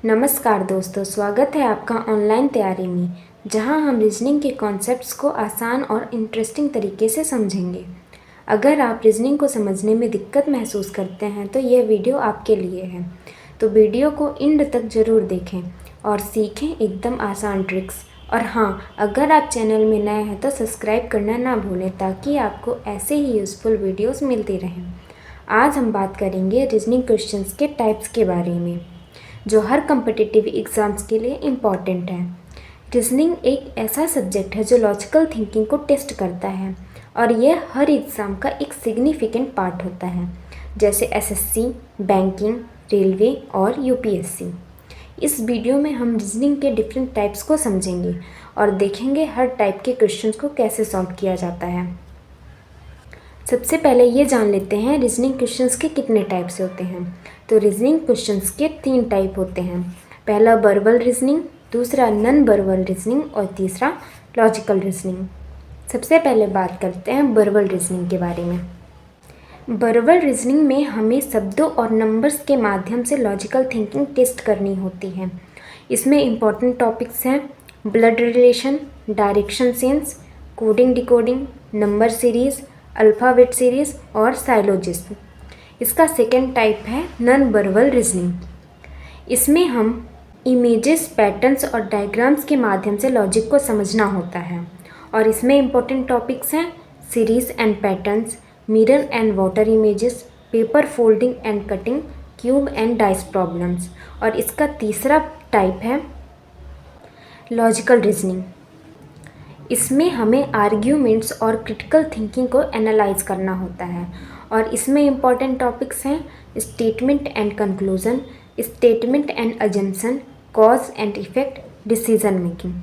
नमस्कार दोस्तों, स्वागत है आपका ऑनलाइन तैयारी में, जहां हम रीजनिंग के कॉन्सेप्ट्स को आसान और इंटरेस्टिंग तरीके से समझेंगे। अगर आप रीजनिंग को समझने में दिक्कत महसूस करते हैं तो यह वीडियो आपके लिए है। तो वीडियो को एंड तक ज़रूर देखें और सीखें एकदम आसान ट्रिक्स। और हाँ, अगर आप चैनल में नए हैं तो सब्सक्राइब करना ना भूलें ताकि आपको ऐसे ही यूज़फुल वीडियोज़ मिलती रहें। आज हम बात करेंगे रीजनिंग क्वेश्चंस के टाइप्स के बारे में, जो हर कम्पिटिटिव एग्ज़ाम्स के लिए इम्पॉर्टेंट है। रीजनिंग एक ऐसा सब्जेक्ट है जो लॉजिकल थिंकिंग को टेस्ट करता है और यह हर एग्ज़ाम का एक सिग्निफिकेंट पार्ट होता है, जैसे एसएससी, बैंकिंग, रेलवे और यूपीएससी। इस वीडियो में हम रीजनिंग के डिफरेंट टाइप्स को समझेंगे और देखेंगे हर टाइप के क्वेश्चंस को कैसे सॉल्व किया जाता है। सबसे पहले ये जान लेते हैं रीजनिंग क्वेश्चंस के कितने टाइप्स होते हैं। तो रीजनिंग क्वेश्चंस के 3 टाइप होते हैं। पहला वर्बल रीजनिंग, दूसरा नॉन वर्बल रीजनिंग और तीसरा लॉजिकल रीजनिंग। सबसे पहले बात करते हैं वर्बल रीजनिंग के बारे में। वर्बल रीजनिंग में हमें शब्दों और नंबर्स के माध्यम से लॉजिकल थिंकिंग टेस्ट करनी होती है। इसमें इम्पॉर्टेंट टॉपिक्स हैं blood relation, direction sense, coding decoding, number series, alphabet series और साइलोजिज्म। इसका सेकेंड टाइप है नॉन वर्बल रीजनिंग। इसमें हम इमेजेस, पैटर्न्स और डायग्राम्स के माध्यम से लॉजिक को समझना होता है और इसमें इम्पोर्टेंट टॉपिक्स हैं series and patterns, mirror and water images, paper folding and cutting, cube and dice problems. और इसका तीसरा टाइप है लॉजिकल रीजनिंग। इसमें हमें आर्ग्यूमेंट्स और क्रिटिकल थिंकिंग को एनालाइज करना होता है और इसमें इम्पॉर्टेंट टॉपिक्स हैं statement and conclusion, statement and assumption, cause and effect, decision making.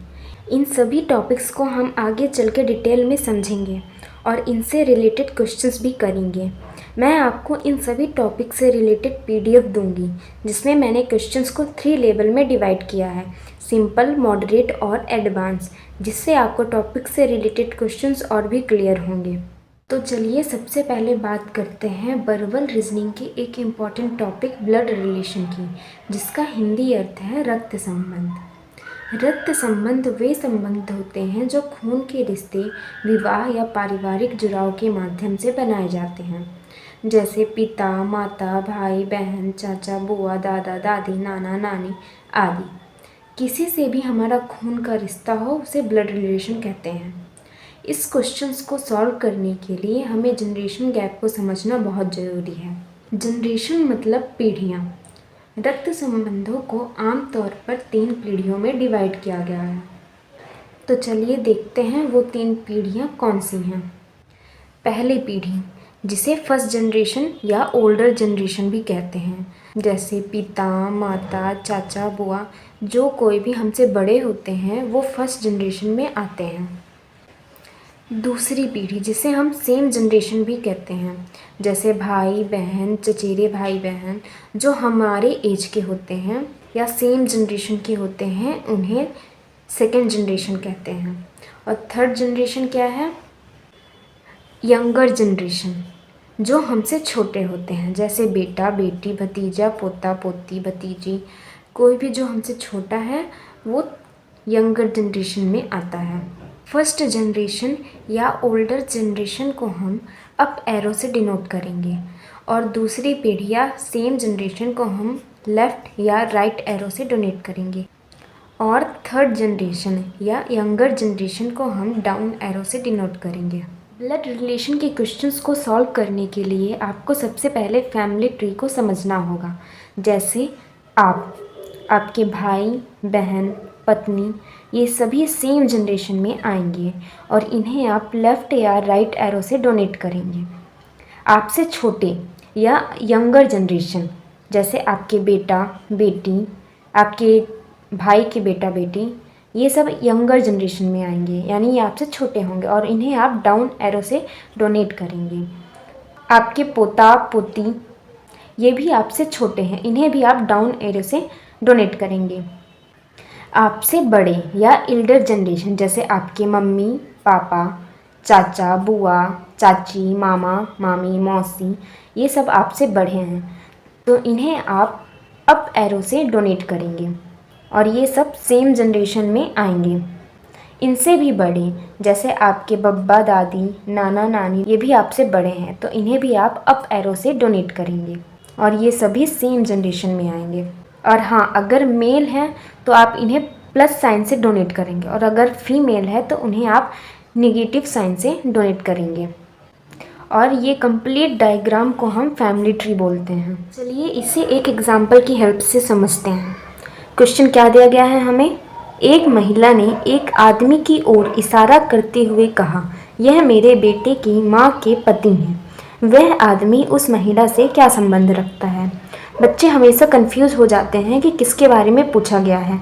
इन सभी टॉपिक्स को हम आगे चल के डिटेल में समझेंगे और इनसे रिलेटेड क्वेश्चंस भी करेंगे। मैं आपको इन सभी टॉपिक से रिलेटेड पीडीएफ दूंगी, जिसमें मैंने क्वेश्चंस को 3 लेवल में डिवाइड किया है, सिंपल, मॉडरेट और एडवांस, जिससे आपको टॉपिक से रिलेटेड क्वेश्चंस और भी क्लियर होंगे। तो चलिए सबसे पहले बात करते हैं वर्बल रीजनिंग की एक इम्पॉर्टेंट टॉपिक ब्लड रिलेशन की, जिसका हिंदी अर्थ है रक्त संबंध। रक्त संबंध वे संबंध होते हैं जो खून के रिश्ते, विवाह या पारिवारिक जुड़ाव के माध्यम से बनाए जाते हैं, जैसे पिता, माता, भाई, बहन, चाचा, बुआ, दादा, दादी, नाना, नानी आदि। किसी से भी हमारा खून का रिश्ता हो उसे ब्लड रिलेशन कहते हैं। इस क्वेश्चंस को सॉल्व करने के लिए हमें जनरेशन गैप को समझना बहुत ज़रूरी है। जनरेशन मतलब पीढ़ियाँ। रक्त संबंधों को आमतौर पर 3 पीढ़ियों में डिवाइड किया गया है। तो चलिए देखते हैं वो 3 पीढ़ियाँ कौन सी हैं। पहली पीढ़ी, जिसे फर्स्ट जनरेशन या ओल्डर जनरेशन भी कहते हैं, जैसे पिता, माता, चाचा, बुआ, जो कोई भी हमसे बड़े होते हैं वो फर्स्ट जनरेशन में आते हैं। दूसरी पीढ़ी, जिसे हम सेम जनरेशन भी कहते हैं, जैसे भाई बहन, चचेरे भाई बहन, जो हमारे एज के होते हैं या सेम जनरेशन के होते हैं, उन्हें सेकेंड जनरेशन कहते हैं। और थर्ड जनरेशन क्या है? यंगर जनरेशन, जो हमसे छोटे होते हैं, जैसे बेटा, बेटी, भतीजा, पोता, पोती, भतीजी, कोई भी जो हमसे छोटा है वो यंगर जनरेशन में आता है। फर्स्ट जनरेशन या ओल्डर जनरेशन को हम अप एरो से डिनोट करेंगे और दूसरी पीढ़ी या सेम जनरेशन को हम लेफ़्ट या राइट एरो से डोनेट करेंगे और थर्ड जनरेशन या यंगर जनरेशन को हम डाउन एरो से डिनोट करेंगे। ब्लड रिलेशन के क्वेश्चंस को सॉल्व करने के लिए आपको सबसे पहले फैमिली ट्री को समझना होगा, जैसे आपके भाई, बहन, पत्नी, ये सभी सेम जनरेशन में आएंगे और इन्हें आप लेफ़्ट या राइट एरो से डोनेट करेंगे। आपसे छोटे या यंगर जनरेशन, जैसे आपके बेटा, बेटी, आपके भाई के बेटा, बेटी, ये सब यंगर जनरेशन में आएंगे, यानी ये आपसे छोटे होंगे और इन्हें आप डाउन एरो से डोनेट करेंगे। आपके पोता, पोती, ये भी आपसे छोटे हैं, इन्हें भी आप डाउन एरो से डोनेट करेंगे। आपसे बड़े या एल्डर जनरेशन, जैसे आपके मम्मी, पापा, चाचा, बुआ, चाची, मामा, मामी, मौसी, ये सब आपसे बड़े हैं, तो इन्हें आप अप एरो से डोनेट करेंगे और ये सब सेम जनरेशन में आएंगे। इनसे भी बड़े जैसे आपके बब्बा दादी, नाना नानी, ये भी आपसे बड़े हैं तो इन्हें भी आप अप एरो से डोनेट करेंगे और ये सभी सेम जनरेशन में आएंगे। और हाँ, अगर मेल हैं तो आप इन्हें प्लस साइन से डोनेट करेंगे और अगर फीमेल है तो उन्हें आप नेगेटिव साइन से डोनेट करेंगे। और ये कंप्लीट डायग्राम को हम फैमिली ट्री बोलते हैं। चलिए इसे एक एग्जाम्पल की हेल्प से समझते हैं। क्वेश्चन क्या दिया गया है हमें? एक महिला ने एक आदमी की ओर इशारा करते हुए कहा, यह मेरे बेटे की माँ के पति हैं। वह आदमी उस महिला से क्या संबंध रखता है? बच्चे हमेशा कंफ्यूज हो जाते हैं कि किसके बारे में पूछा गया है,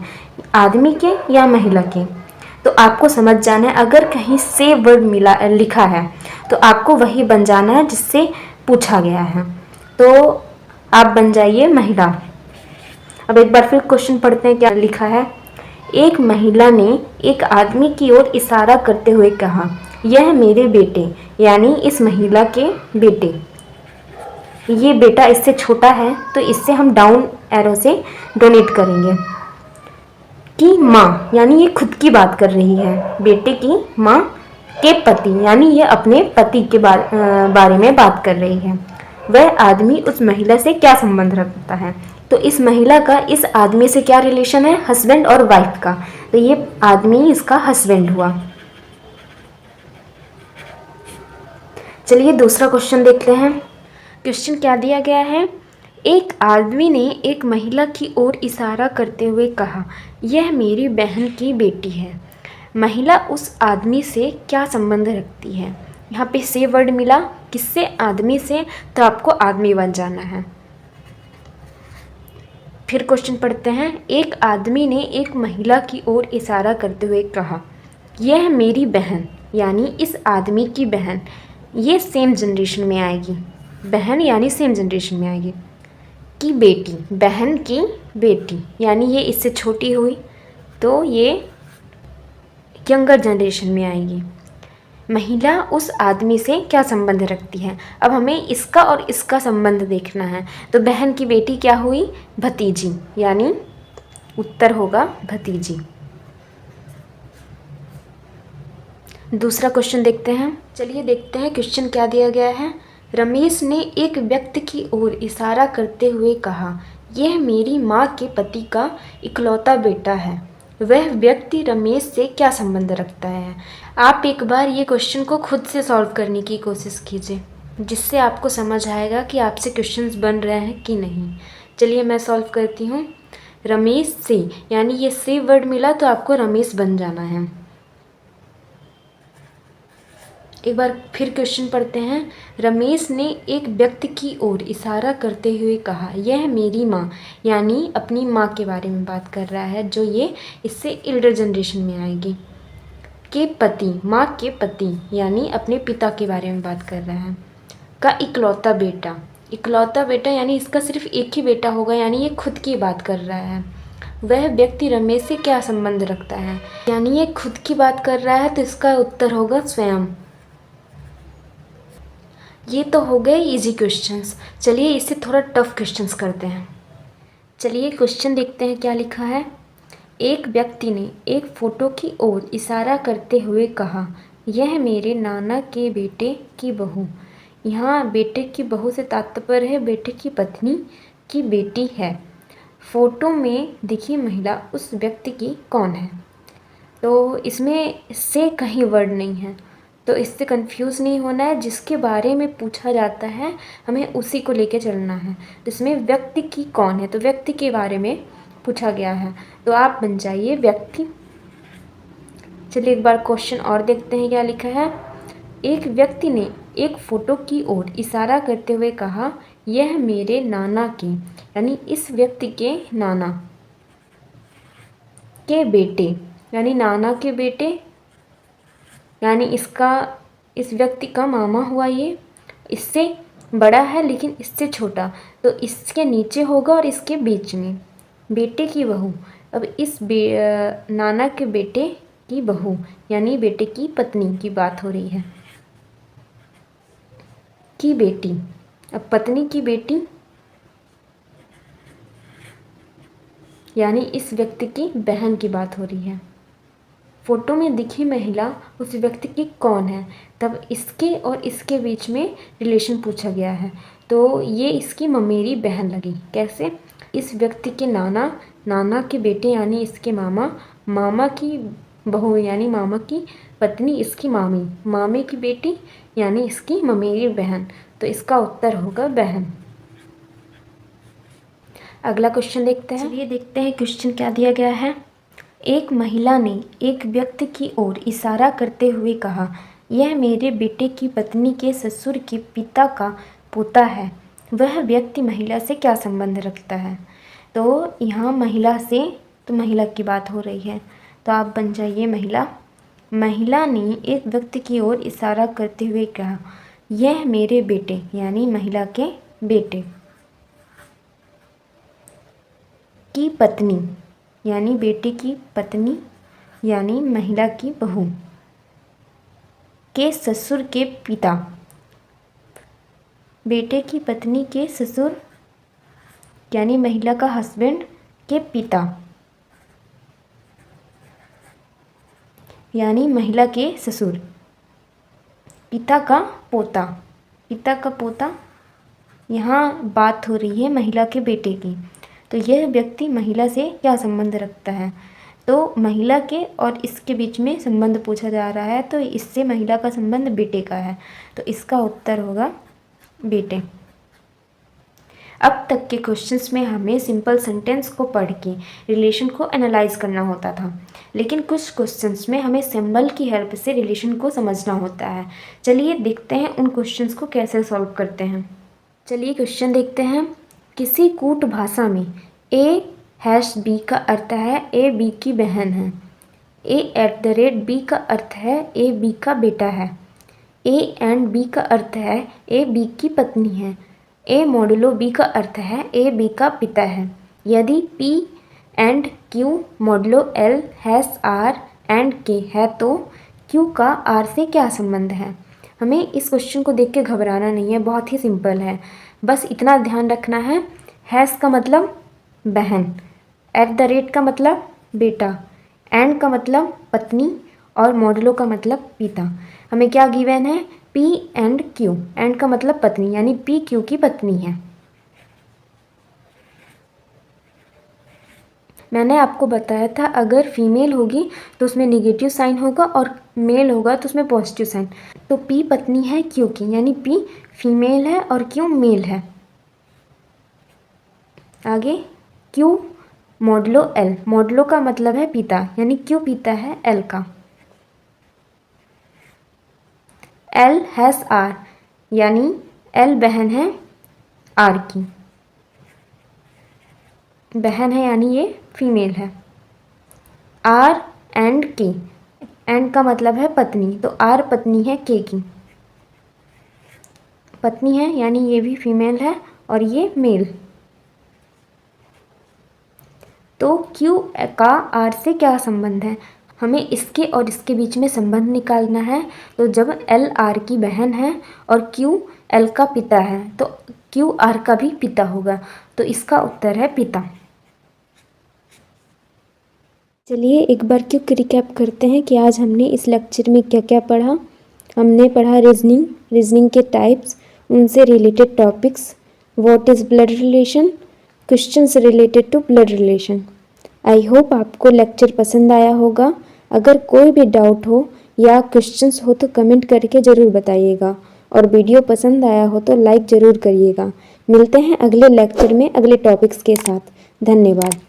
आदमी के या महिला के। तो आपको समझ जाना है, अगर कहीं से वर्ड लिखा है तो आपको वही बन जाना है जिससे पूछा गया है। तो आप बन जाइए महिला। अब एक बार फिर क्वेश्चन पढ़ते हैं क्या लिखा है। एक महिला ने एक आदमी की ओर इशारा करते हुए कहा, यह मेरे बेटे, यानी इस महिला के बेटे। ये बेटा इससे छोटा है तो इससे हम डाउन एरो से डोनेट करेंगे। की माँ, यानी ये खुद की बात कर रही है। बेटे की माँ के पति, यानी ये अपने पति के बारे में बात कर रही है। वह आदमी उस महिला से क्या संबंध रखता है? तो इस महिला का इस आदमी से क्या रिलेशन है? हस्बैंड और वाइफ का। तो ये आदमी इसका हस्बैंड हुआ। चलिए दूसरा क्वेश्चन देखते हैं। क्वेश्चन क्या दिया गया है? एक आदमी ने एक महिला की ओर इशारा करते हुए कहा, यह मेरी बहन की बेटी है। महिला उस आदमी से क्या संबंध रखती है? यहाँ पे से वर्ड मिला, किससे? आदमी से, तो आपको आदमी बन जाना है। फिर क्वेश्चन पढ़ते हैं। एक आदमी ने एक महिला की ओर इशारा करते हुए कहा, यह मेरी बहन, यानी इस आदमी की बहन। ये सेम जनरेशन में आएगी। बहन यानी सेम जनरेशन में आएगी। की बेटी, बहन की बेटी, यानी ये इससे छोटी हुई तो ये यंगर जनरेशन में आएगी। महिला उस आदमी से क्या संबंध रखती है? अब हमें इसका और इसका संबंध देखना है। तो बहन की बेटी क्या हुई? भतीजी, यानी उत्तर होगा भतीजी। दूसरा क्वेश्चन देखते हैं। चलिए देखते हैं क्वेश्चन क्या दिया गया है। रमेश ने एक व्यक्ति की ओर इशारा करते हुए कहा, यह मेरी माँ के पति का इकलौता बेटा है। वह व्यक्ति रमेश से क्या संबंध रखता है? आप एक बार ये क्वेश्चन को खुद से सॉल्व करने की कोशिश कीजिए, जिससे आपको समझ आएगा कि आपसे क्वेश्चंस बन रहे हैं कि नहीं। चलिए मैं सॉल्व करती हूँ। रमेश से, यानी ये से वर्ड मिला तो आपको रमेश बन जाना है। एक बार फिर क्वेश्चन पढ़ते हैं। रमेश ने एक व्यक्ति की ओर इशारा करते हुए कहा, यह मेरी माँ, यानी अपनी माँ के बारे में बात कर रहा है, जो ये इससे एल्डर जनरेशन में आएगी। के पति, माँ के पति, यानी अपने पिता के बारे में बात कर रहा है। का इकलौता बेटा, इकलौता बेटा यानी इसका सिर्फ एक ही बेटा होगा, यानी ये खुद की बात कर रहा है। वह व्यक्ति रमेश से क्या संबंध रखता है? यानी ये खुद की बात कर रहा है तो इसका उत्तर होगा स्वयं। ये तो हो गए इजी क्वेश्चंस। चलिए इससे थोड़ा टफ क्वेश्चंस करते हैं। चलिए क्वेश्चन देखते हैं क्या लिखा है। एक व्यक्ति ने एक फ़ोटो की ओर इशारा करते हुए कहा, यह मेरे नाना के बेटे की बहू। यहाँ बेटे की बहू से तात्पर्य है बेटे की पत्नी की बेटी है। फ़ोटो में दिखी महिला उस व्यक्ति की कौन है? तो इसमें से कहीं वर्ड नहीं है, तो इससे कंफ्यूज नहीं होना है। जिसके बारे में पूछा जाता है हमें उसी को लेके चलना है। तो इसमें व्यक्ति की कौन है, तो व्यक्ति के बारे में पूछा गया है, तो आप बन जाइए व्यक्ति। चलिए एक बार क्वेश्चन और देखते हैं क्या लिखा है। एक व्यक्ति ने एक फ़ोटो की ओर इशारा करते हुए कहा, यह मेरे नाना के, यानी इस व्यक्ति के नाना के बेटे, यानी नाना के बेटे, यानी इस व्यक्ति का मामा हुआ। ये इससे बड़ा है लेकिन इससे छोटा, तो इसके नीचे होगा और इसके बीच में। बेटे की बहू, अब इस नाना के बेटे की बहू, यानी बेटे की पत्नी की बात हो रही है। की बेटी, अब पत्नी की बेटी, यानी इस व्यक्ति की बहन की बात हो रही है। फोटो में दिखी महिला उस व्यक्ति की कौन है, तब इसके और इसके बीच में रिलेशन पूछा गया है। तो ये इसकी ममेरी बहन लगी। कैसे? इस व्यक्ति के नाना, नाना के बेटे यानी इसके मामा, मामा की बहू यानी मामा की पत्नी इसकी मामी, मामे की बेटी यानी इसकी ममेरी बहन। तो इसका उत्तर होगा बहन। अगला क्वेश्चन देखते हैं। चलिए देखते हैं क्वेश्चन क्या दिया गया है। एक महिला ने एक व्यक्ति की ओर इशारा करते हुए कहा, यह मेरे बेटे की पत्नी के ससुर के पिता का पोता है। वह व्यक्ति महिला से क्या संबंध रखता है? तो यहाँ महिला से, तो महिला की बात हो रही है, तो आप बन जाइए महिला। महिला ने एक व्यक्ति की ओर इशारा करते हुए कहा, यह मेरे बेटे यानी महिला के बेटे की पत्नी यानी बेटे की पत्नी यानी महिला की बहू के ससुर के पिता, बेटे की पत्नी के ससुर यानी महिला का हस्बैंड के पिता यानी महिला के ससुर, पिता का पोता, पिता का पोता, यहाँ बात हो रही है महिला के बेटे की। तो यह व्यक्ति महिला से क्या संबंध रखता है? तो महिला के और इसके बीच में संबंध पूछा जा रहा है, तो इससे महिला का संबंध बेटे का है, तो इसका उत्तर होगा बेटे। अब तक के क्वेश्चंस में हमें सिंपल सेंटेंस को पढ़ के रिलेशन को एनालाइज करना होता था, लेकिन कुछ क्वेश्चंस में हमें सिंबल की हेल्प से रिलेशन को समझना होता है। चलिए देखते हैं उन क्वेश्चंस को कैसे सॉल्व करते हैं। चलिए क्वेश्चन देखते हैं। किसी कूट भाषा में A-B का अर्थ है A B की बहन है। A@B का अर्थ है A B का बेटा है। A and B का अर्थ है A B की पत्नी है। A मोडुलो B का अर्थ है A B का पिता है। यदि P and Q modulo L R and K है तो Q का R से क्या संबंध है? हमें इस क्वेश्चन को देख के घबराना नहीं है, बहुत ही सिंपल है। बस इतना ध्यान रखना है, हैज़ का मतलब बहन, @ का मतलब बेटा, एंड का मतलब पत्नी और मॉडुलो का मतलब पिता। हमें क्या गिवन है? P and Q, एंड का मतलब पत्नी यानी P Q की पत्नी है। मैंने आपको बताया था अगर फीमेल होगी तो उसमें नेगेटिव साइन होगा और मेल होगा तो उसमें पॉजिटिव साइन। तो P पत्नी है Q की यानी P फीमेल है और Q मेल है। आगे Q मोडुलो L, मोडुलो का मतलब है पिता यानी Q पिता है L का। L हैज़ R यानी L बहन है R की, बहन है यानी ये फीमेल है। R and K, एंड का मतलब है पत्नी, तो R पत्नी है K की, पत्नी है यानी ये भी फीमेल है और ये मेल। तो Q का R से क्या संबंध है? हमें इसके और इसके बीच में संबंध निकालना है। तो जब L R की बहन है और Q L का पिता है तो Q R का भी पिता होगा, तो इसका उत्तर है पिता। चलिए एक बार क्यों रिकैप करते हैं कि आज हमने इस लेक्चर में क्या क्या पढ़ा। हमने पढ़ा रीजनिंग के टाइप्स, उनसे related topics, what is blood relation, questions related to blood relation. I hope आपको लेक्चर पसंद आया होगा। अगर कोई भी डाउट हो या क्वेश्चंस हो तो कमेंट करके ज़रूर बताइएगा, और वीडियो पसंद आया हो तो लाइक ज़रूर करिएगा। मिलते हैं अगले लेक्चर में अगले टॉपिक्स के साथ। धन्यवाद।